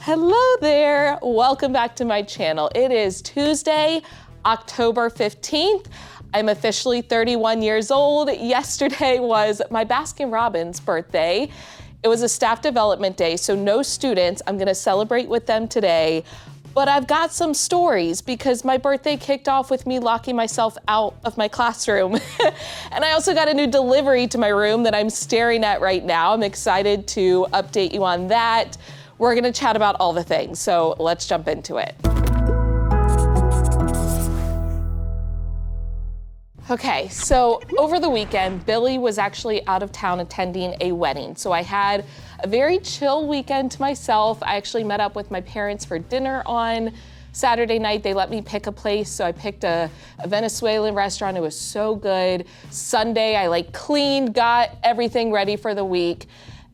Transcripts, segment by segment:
Hello there, welcome back to my channel. It is Tuesday, October 15th. I'm officially 31 years old. Yesterday was my Baskin-Robbins birthday. It was a staff development day, so no students. I'm gonna celebrate with them today. But I've got some stories because my birthday kicked off with me locking myself out of my classroom. And I also got a new delivery to my room that I'm staring at right now. I'm excited to update you on that. We're gonna chat about all the things, so let's jump into it. Okay, so over the weekend, Billy was actually out of town attending a wedding. So I had a very chill weekend to myself. I actually met up with my parents for dinner on Saturday night. They let me pick a place, so I picked a Venezuelan restaurant. It was so good. Sunday, I cleaned, got everything ready for the week.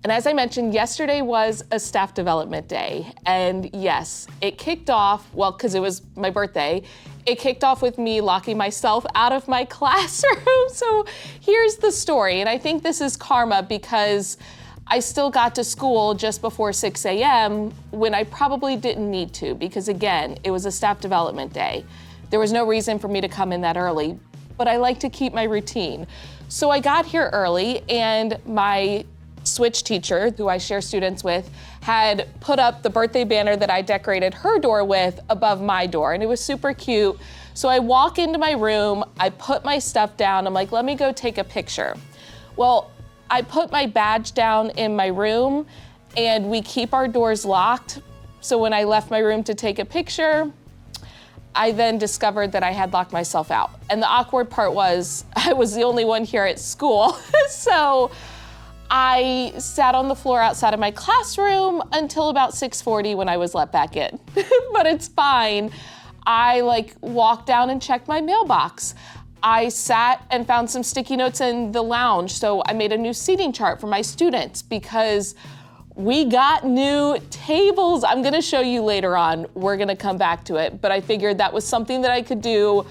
And as I mentioned, yesterday was a staff development day. And yes, it kicked off, well, because it was my birthday, it kicked off with me locking myself out of my classroom. So here's the story. And I think this is karma because I still got to school just before 6 a.m. when I probably didn't need to, because again, it was a staff development day. There was no reason for me to come in that early, but I like to keep my routine. So I got here early and my switch teacher, who I share students with, had put up the birthday banner that I decorated her door with above my door, and it was super cute. So I walk into my room, I put my stuff down, I'm like, let me go take a picture. Well, I put my badge down in my room, and we keep our doors locked. So when I left my room to take a picture, I then discovered that I had locked myself out. And the awkward part was, I was the only one here at school. So I sat on the floor outside of my classroom until about 6:40 when I was let back in. But it's fine. I walked down and checked my mailbox. I sat and found some sticky notes in the lounge. So I made a new seating chart for my students because we got new tables. I'm gonna show you later on. We're gonna come back to it. But I figured that was something that I could do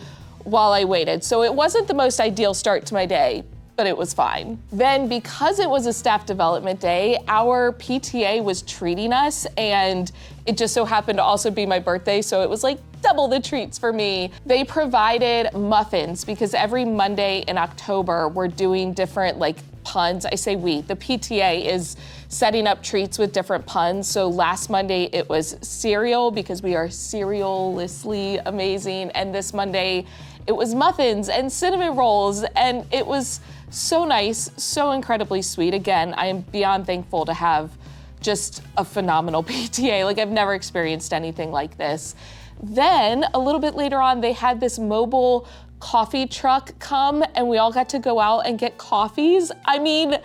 while I waited. So it wasn't the most ideal start to my day, but it was fine. Then because it was a staff development day, our PTA was treating us, and it just so happened to also be my birthday, so it was double the treats for me. They provided muffins because every Monday in October, we're doing different puns. I say we, the PTA is setting up treats with different puns. So last Monday it was cereal because we are cerealistly amazing. And this Monday it was muffins and cinnamon rolls, and it was so nice, so incredibly sweet. Again, I am beyond thankful to have just a phenomenal PTA. I've never experienced anything like this. Then a little bit later on, they had this mobile coffee truck come, and we all got to go out and get coffees. I mean,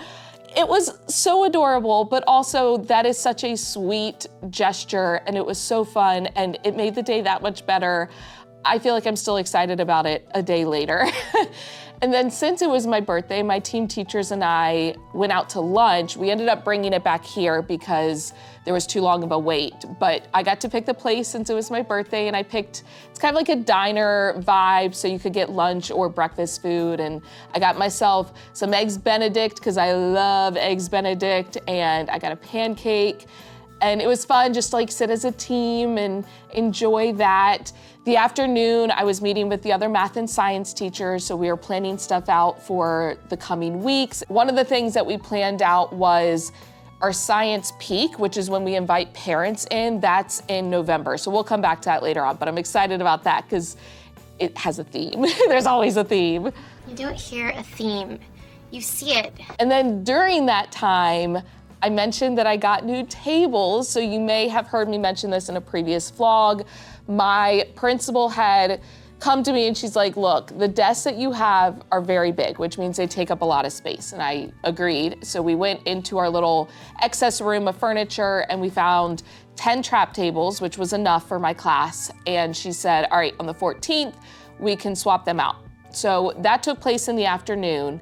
it was so adorable, but also that is such a sweet gesture, and it was so fun, and it made the day that much better. I feel like I'm still excited about it a day later. And then since it was my birthday, my team teachers and I went out to lunch. We ended up bringing it back here because there was too long of a wait. But I got to pick the place since it was my birthday, and I picked, it's kind of like a diner vibe, so you could get lunch or breakfast food. And I got myself some Eggs Benedict because I love Eggs Benedict, and I got a pancake. And it was fun just to sit as a team and enjoy that. The afternoon, I was meeting with the other math and science teachers, so we were planning stuff out for the coming weeks. One of the things that we planned out was our science peak, which is when we invite parents in. That's in November, so we'll come back to that later on, but I'm excited about that because it has a theme. There's always a theme. You don't hear a theme, you see it. And then during that time, I mentioned that I got new tables, so you may have heard me mention this in a previous vlog. My principal had come to me and she's like, look, the desks that you have are very big, which means they take up a lot of space. And I agreed. So we went into our little excess room of furniture and we found 10 trap tables, which was enough for my class. And she said, all right, on the 14th, we can swap them out. So that took place in the afternoon.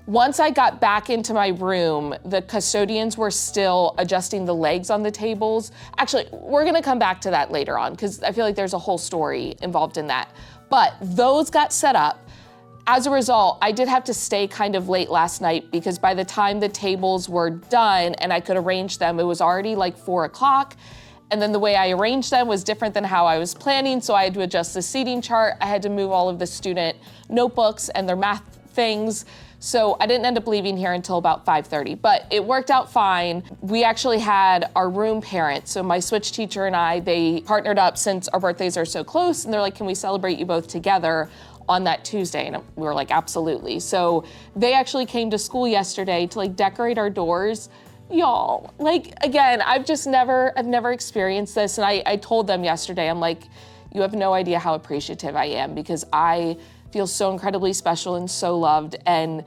Once I got back into my room, the custodians were still adjusting the legs on the tables. Actually, we're gonna come back to that later on because I feel like there's a whole story involved in that. But those got set up. As a result, I did have to stay kind of late last night because by the time the tables were done and I could arrange them, it was already 4 o'clock. And then the way I arranged them was different than how I was planning, so I had to adjust the seating chart. I had to move all of the student notebooks and their math things. So I didn't end up leaving here until about 5:30, but it worked out fine. We actually had our room parents, so my switch teacher and I, they partnered up since our birthdays are so close, and they're like, can we celebrate you both together on that Tuesday? And we were like, absolutely. So they actually came to school yesterday to like decorate our doors. Y'all, like, again, I've never experienced this. And I told them yesterday, I'm like, you have no idea how appreciative I am, because I feel so incredibly special and so loved. And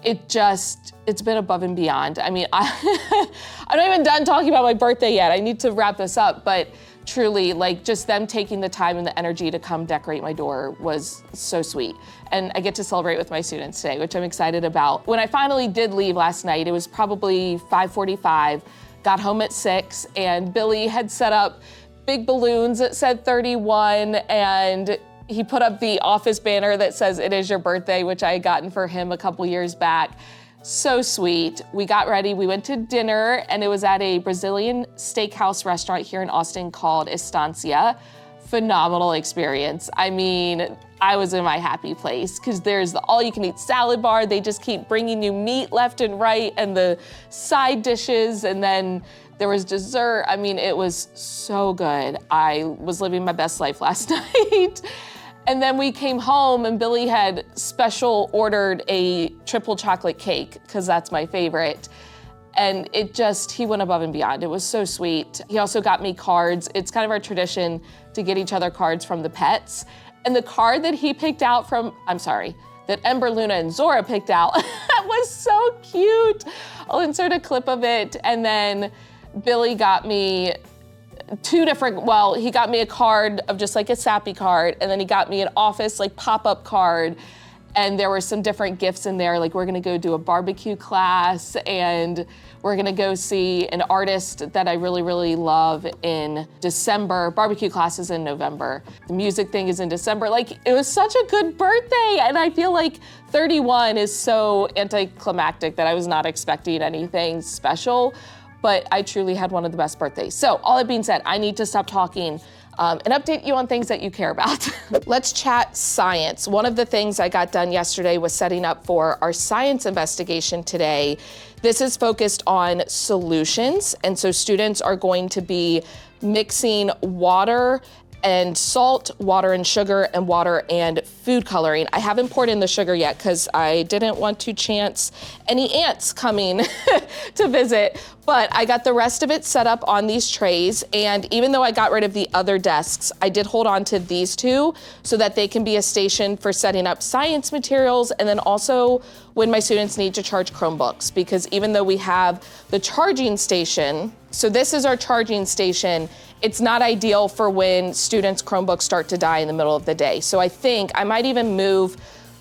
it's been above and beyond. I mean, I'm not even done talking about my birthday yet. I need to wrap this up, but truly, like, just them taking the time and the energy to come decorate my door was so sweet. And I get to celebrate with my students today, which I'm excited about. When I finally did leave last night, it was probably 5:45, got home at 6, and Billy had set up big balloons that said 31, and he put up the office banner that says "It is your birthday," which I had gotten for him a couple years back. So sweet. We got ready, we went to dinner, and it was at a Brazilian steakhouse restaurant here in Austin called Estancia. Phenomenal experience. I mean, I was in my happy place, because there's the all-you-can-eat salad bar. They just keep bringing you meat left and right, and the side dishes, and then there was dessert. I mean, it was so good. I was living my best life last night. And then we came home, and Billy had special ordered a triple chocolate cake, because that's my favorite. And he went above and beyond. It was so sweet. He also got me cards. It's kind of our tradition to get each other cards from the pets. And the card that he picked out that Ember, Luna, and Zora picked out was so cute. I'll insert a clip of it. And then Billy got me he got me a card of just like a Sappy card, and then he got me an office like pop-up card, and there were some different gifts in there, like we're gonna go do a barbecue class, and we're gonna go see an artist that I really, really love in December. Barbecue class is in November. The music thing is in December. Like, it was such a good birthday, and I feel like 31 is so anticlimactic that I was not expecting anything special. But I truly had one of the best birthdays. So all that being said, I need to stop talking and update you on things that you care about. Let's chat science. One of the things I got done yesterday was setting up for our science investigation today. This is focused on solutions. And so students are going to be mixing water and salt, water and sugar, and water and food coloring. I haven't poured in the sugar yet because I didn't want to chance any ants coming to visit, but I got the rest of it set up on these trays, and even though I got rid of the other desks, I did hold on to these two so that they can be a station for setting up science materials, and then also when my students need to charge Chromebooks, because even though we have the charging station, so this is our charging station, it's not ideal for when students' Chromebooks start to die in the middle of the day. So I think I might even move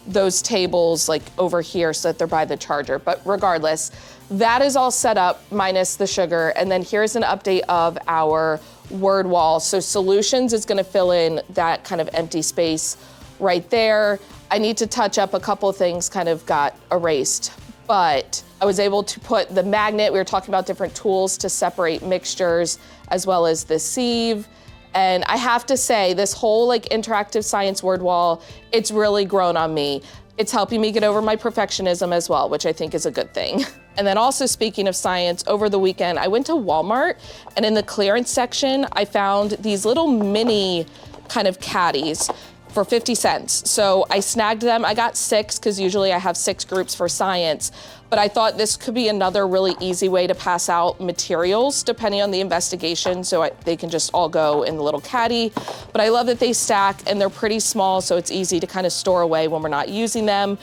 those tables like over here so that they're by the charger. But regardless, that is all set up minus the sugar. And then here's an update of our word wall. So solutions is gonna fill in that kind of empty space right there. I need to touch up a couple of things kind of got erased, but I was able to put the magnet. We were talking about different tools to separate mixtures, as well as the sieve. And I have to say, this whole like interactive science word wall, it's really grown on me. It's helping me get over my perfectionism as well, which I think is a good thing. And then also, speaking of science, over the weekend, I went to Walmart, and in the clearance section, I found these little mini kind of caddies for 50 cents. So I snagged them. I got 6 because usually I have 6 groups for science, but I thought this could be another really easy way to pass out materials depending on the investigation, so they can just all go in the little caddy. But I love that they stack and they're pretty small, so it's easy to kind of store away when we're not using them.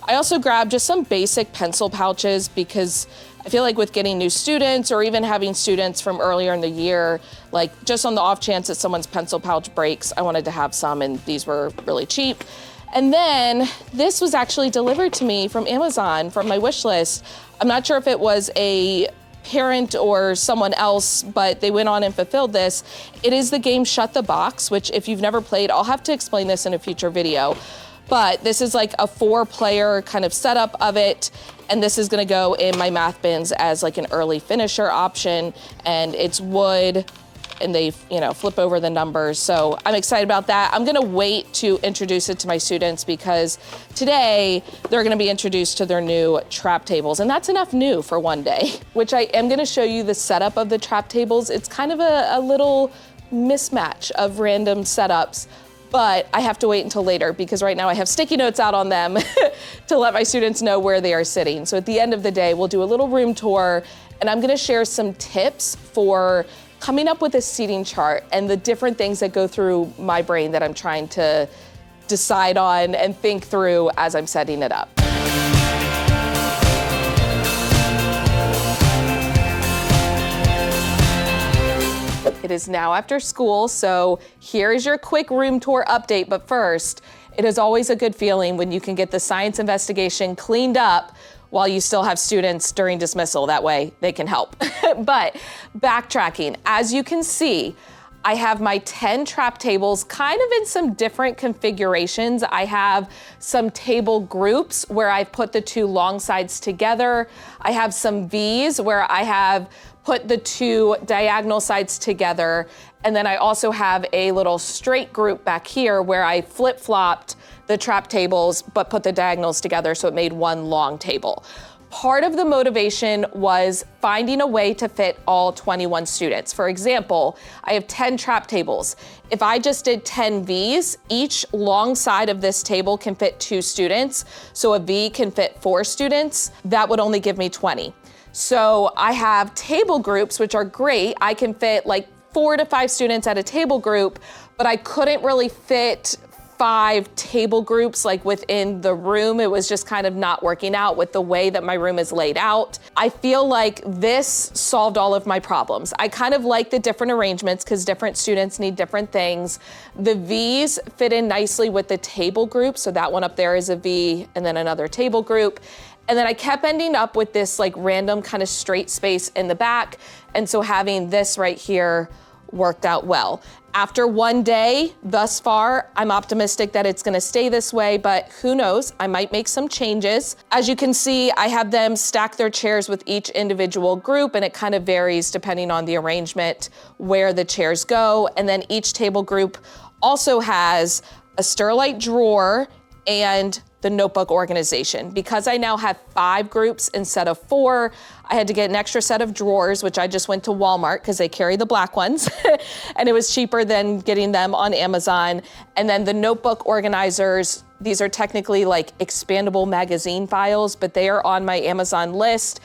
I also grabbed just some basic pencil pouches because I feel like with getting new students or even having students from earlier in the year, like just on the off chance that someone's pencil pouch breaks, I wanted to have some, and these were really cheap. And then this was actually delivered to me from Amazon from my wish list. I'm not sure if it was a parent or someone else, but they went on and fulfilled this. It is the game Shut the Box, which if you've never played, I'll have to explain this in a future video. But this is like a 4-player kind of setup of it. And this is gonna go in my math bins as like an early finisher option. And it's wood and they, flip over the numbers. So I'm excited about that. I'm gonna wait to introduce it to my students because today they're gonna be introduced to their new trap tables, and that's enough new for one day, which I am gonna show you the setup of the trap tables. It's kind of a little mismatch of random setups, but I have to wait until later because right now I have sticky notes out on them to let my students know where they are sitting. So at the end of the day, we'll do a little room tour, and I'm gonna share some tips for coming up with a seating chart and the different things that go through my brain that I'm trying to decide on and think through as I'm setting it up. It is now after school, so here is your quick room tour update. But first, it is always a good feeling when you can get the science investigation cleaned up while you still have students during dismissal. That way they can help. But backtracking, as you can see, I have my 10 trap tables kind of in some different configurations. I have some table groups where I've put the two long sides together. I have some V's where I have put the two diagonal sides together. And then I also have a little straight group back here where I flip-flopped the trap tables, but put the diagonals together so it made one long table. Part of the motivation was finding a way to fit all 21 students. For example, I have 10 trap tables. If I just did 10 Vs, each long side of this table can fit 2 students. So a V can fit 4 students. That would only give me 20. So I have table groups, which are great. I can fit like 4 to 5 students at a table group, but I couldn't really fit 5 table groups like within the room. It was just kind of not working out with the way that my room is laid out. I feel like this solved all of my problems. I kind of like the different arrangements because different students need different things. The V's fit in nicely with the table group. So that one up there is a V and then another table group. And then I kept ending up with this like random kind of straight space in the back. And so having this right here worked out well. After one day thus far, I'm optimistic that it's gonna stay this way, but who knows, I might make some changes. As you can see, I have them stack their chairs with each individual group, and it kind of varies depending on the arrangement where the chairs go. And then each table group also has a Sterlite drawer and the notebook organization. Because I now have 5 groups instead of 4, I had to get an extra set of drawers, which I just went to Walmart because they carry the black ones and it was cheaper than getting them on Amazon. And then the notebook organizers, these are technically like expandable magazine files, but they are on my Amazon list.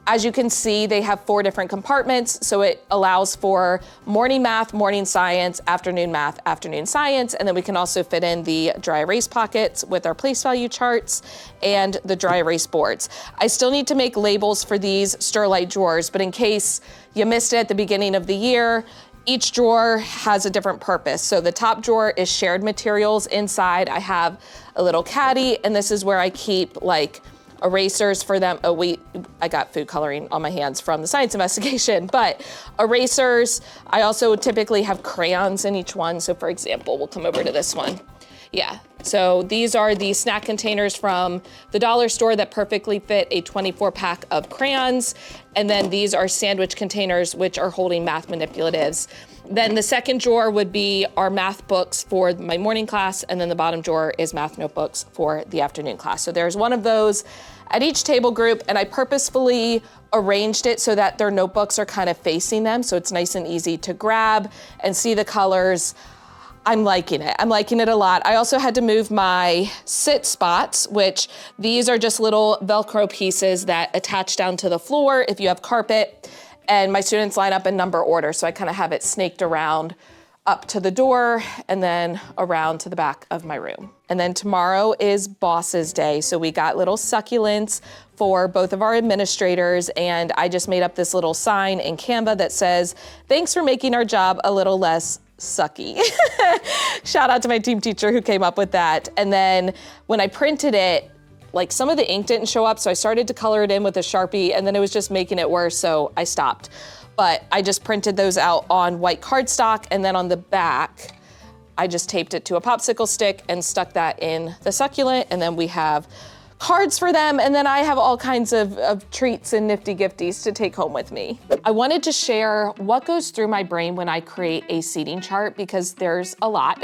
As you can see, they have 4 different compartments, so it allows for morning math, morning science, afternoon math, afternoon science, and then we can also fit in the dry erase pockets with our place value charts and the dry erase boards. I still need to make labels for these Sterlite drawers, but in case you missed it at the beginning of the year, each drawer has a different purpose. So the top drawer is shared materials. Inside, I have a little caddy, and this is where I keep like erasers for them. I got food coloring on my hands from the science investigation, but erasers. I also typically have crayons in each one. So for example, we'll come over to this one. Yeah, so these are the snack containers from the dollar store that perfectly fit a 24 pack of crayons. And then these are sandwich containers, which are holding math manipulatives. Then the second drawer would be our math books for my morning class, and then the bottom drawer is math notebooks for the afternoon class. So there's one of those at each table group, and I purposefully arranged it so that their notebooks are kind of facing them, so it's nice and easy to grab and see the colors. I'm liking it. I'm liking it a lot. I also had to move my sit spots, which these are just little Velcro pieces that attach down to the floor if you have carpet. And my students line up in number order, so I kind of have it snaked around up to the door and then around to the back of my room. And then tomorrow is Boss's Day, so we got little succulents for both of our administrators, and I just made up this little sign in Canva that says, "Thanks for making our job a little less sucky." Shout out to my team teacher who came up with that. And then when I printed it, like some of the ink didn't show up, so I started to color it in with a Sharpie, and then it was just making it worse, so I stopped. But I just printed those out on white cardstock, and then on the back, I just taped it to a popsicle stick and stuck that in the succulent, and then we have cards for them, and then I have all kinds of treats and nifty gifties to take home with me. I wanted to share what goes through my brain when I create a seating chart, because there's a lot,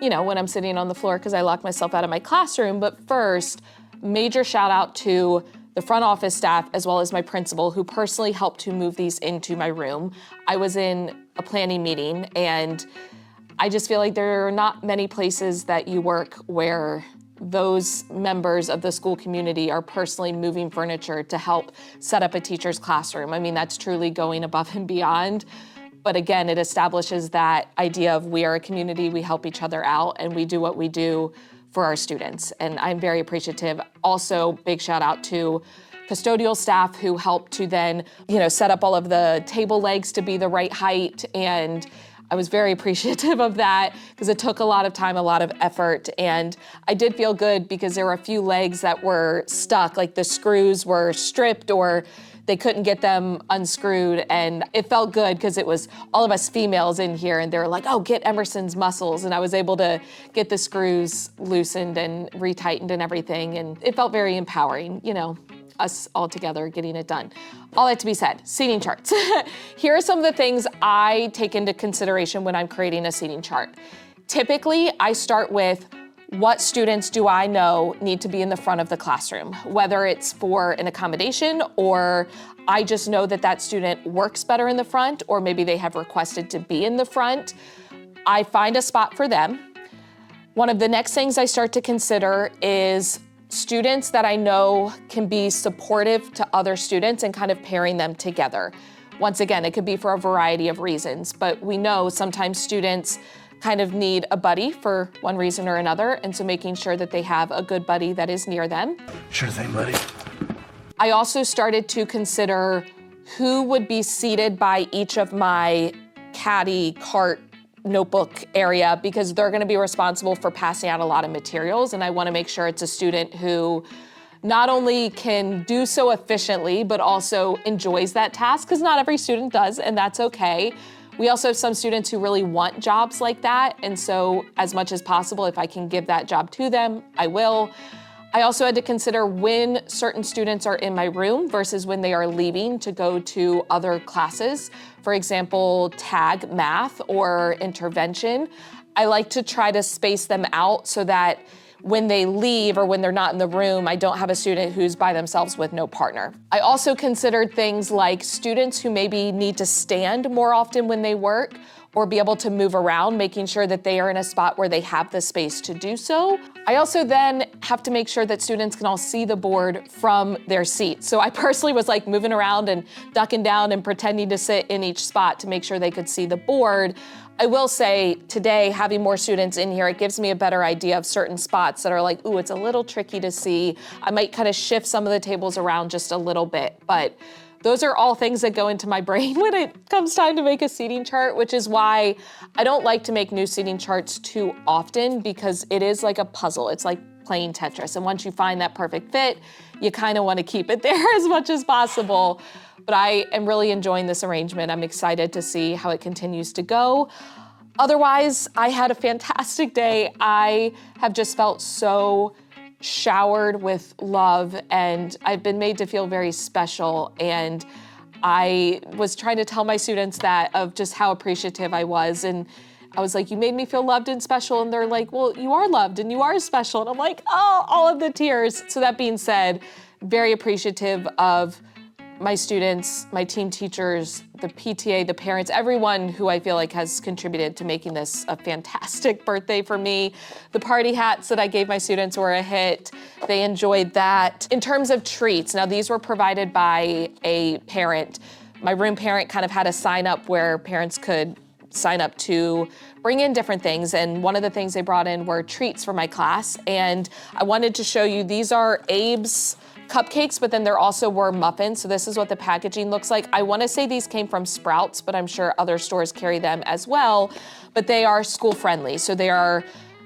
you know, when I'm sitting on the floor because I lock myself out of my classroom. But first, major shout out to the front office staff, as well as my principal, who personally helped to move these into my room. I was in a planning meeting, and I just feel like there are not many places that you work where those members of the school community are personally moving furniture to help set up a teacher's classroom. I mean, that's truly going above and beyond. But again, it establishes that idea of we are a community, we help each other out, and we do what we do for our students. And I'm very appreciative. Also, big shout out to custodial staff who helped to then, you know, set up all of the table legs to be the right height. And I was very appreciative of that because it took a lot of time, a lot of effort. And I did feel good because there were a few legs that were stuck, like the screws were stripped or they couldn't get them unscrewed. And it felt good because it was all of us females in here, and they were like, oh, get Emerson's muscles. And I was able to get the screws loosened and retightened and everything. And it felt very empowering, you know, us all together getting it done. All that to be said, seating charts. Here are some of the things I take into consideration when I'm creating a seating chart. Typically, I start with what students do I know need to be in the front of the classroom, whether it's for an accommodation or I just know that that student works better in the front, or maybe they have requested to be in the front. I find a spot for them. One of the next things I start to consider is students that I know can be supportive to other students and kind of pairing them together. Once again, it could be for a variety of reasons, but we know sometimes students kind of need a buddy for one reason or another, and so making sure that they have a good buddy that is near them. Sure thing, buddy. I also started to consider who would be seated by each of my caddy, cart, notebook area, because they're gonna be responsible for passing out a lot of materials, and I wanna make sure it's a student who not only can do so efficiently, but also enjoys that task, because not every student does, and that's okay. We also have some students who really want jobs like that, and so as much as possible, if I can give that job to them, I will. I also had to consider when certain students are in my room versus when they are leaving to go to other classes. For example, tag math or intervention. I like to try to space them out so that when they leave or when they're not in the room, I don't have a student who's by themselves with no partner. I also considered things like students who maybe need to stand more often when they work or be able to move around, making sure that they are in a spot where they have the space to do so. I also then have to make sure that students can all see the board from their seat. So I personally was like moving around and ducking down and pretending to sit in each spot to make sure they could see the board. I will say today, having more students in here, it gives me a better idea of certain spots that are like, ooh, it's a little tricky to see. I might kind of shift some of the tables around just a little bit, but those are all things that go into my brain when it comes time to make a seating chart, which is why I don't like to make new seating charts too often, because it is like a puzzle. It's like playing Tetris. And once you find that perfect fit, you kind of want to keep it there as much as possible. But I am really enjoying this arrangement. I'm excited to see how it continues to go. Otherwise, I had a fantastic day. I have just felt so showered with love, and I've been made to feel very special. And I was trying to tell my students that of just how appreciative I was. And I was like, you made me feel loved and special. And they're like, well, you are loved and you are special. And I'm like, oh, all of the tears. So that being said, very appreciative of my students, my team teachers, the PTA, the parents, everyone who I feel like has contributed to making this a fantastic birthday for me. The party hats that I gave my students were a hit. They enjoyed that. In terms of treats, now these were provided by a parent. My room parent kind of had a sign up where parents could sign up to bring in different things. And one of the things they brought in were treats for my class. And I wanted to show you, these are Abe's cupcakes, but then there also were muffins. So this is what the packaging looks like. I want to say these came from Sprouts, but I'm sure other stores carry them as well. But they are school friendly. So they are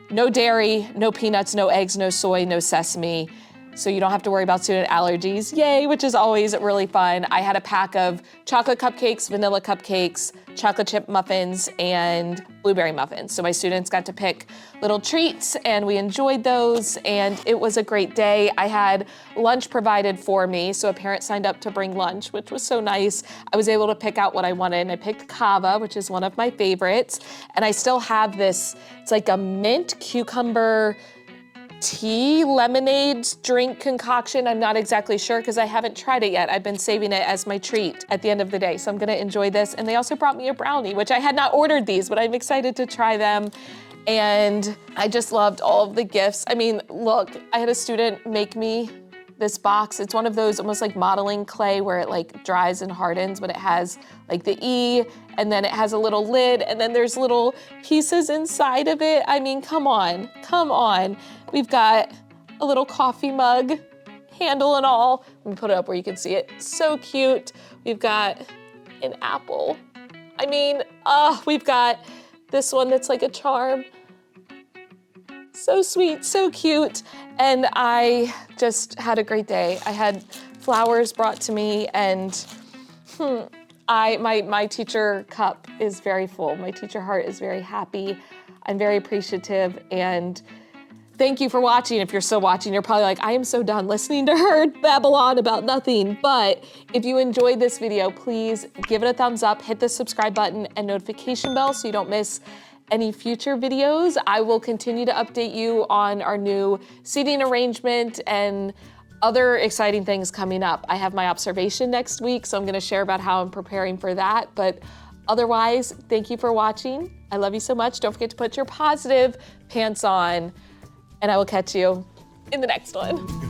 no dairy, no peanuts, no eggs, no soy, no sesame. so you don't have to worry about student allergies, yay, which is always really fun. I had a pack of chocolate cupcakes, vanilla cupcakes, chocolate chip muffins, and blueberry muffins. So my students got to pick little treats and we enjoyed those, and it was a great day. I had lunch provided for me, so a parent signed up to bring lunch, which was so nice. I was able to pick out what I wanted, and I picked kava, which is one of my favorites. And I still have this, it's like a mint cucumber tea lemonade drink concoction. I'm not exactly sure because I haven't tried it yet. I've been saving it as my treat at the end of the day. So I'm gonna enjoy this. And they also brought me a brownie, which I had not ordered these, but I'm excited to try them. And I just loved all of the gifts. I mean, look, I had a student make me this box. It's one of those almost like modeling clay where it like dries and hardens, but it has like the E, and then it has a little lid, and then there's little pieces inside of it. I mean, come on, come on. We've got a little coffee mug, handle and all. Let me put it up where you can see it. So cute. We've got an apple. I mean, we've got this one that's like a charm. So sweet, so cute. And I just had a great day. I had flowers brought to me, and my teacher cup is very full. My teacher heart is very happy. I'm very appreciative, and thank you for watching. If you're still watching, you're probably like, I am so done listening to her babble on about nothing. But if you enjoyed this video, please give it a thumbs up, hit the subscribe button and notification bell so you don't miss any future videos. I will continue to update you on our new seating arrangement and other exciting things coming up. I have my observation next week, so I'm gonna share about how I'm preparing for that. But otherwise, thank you for watching. I love you so much. Don't forget to put your positive pants on, and I will catch you in the next one.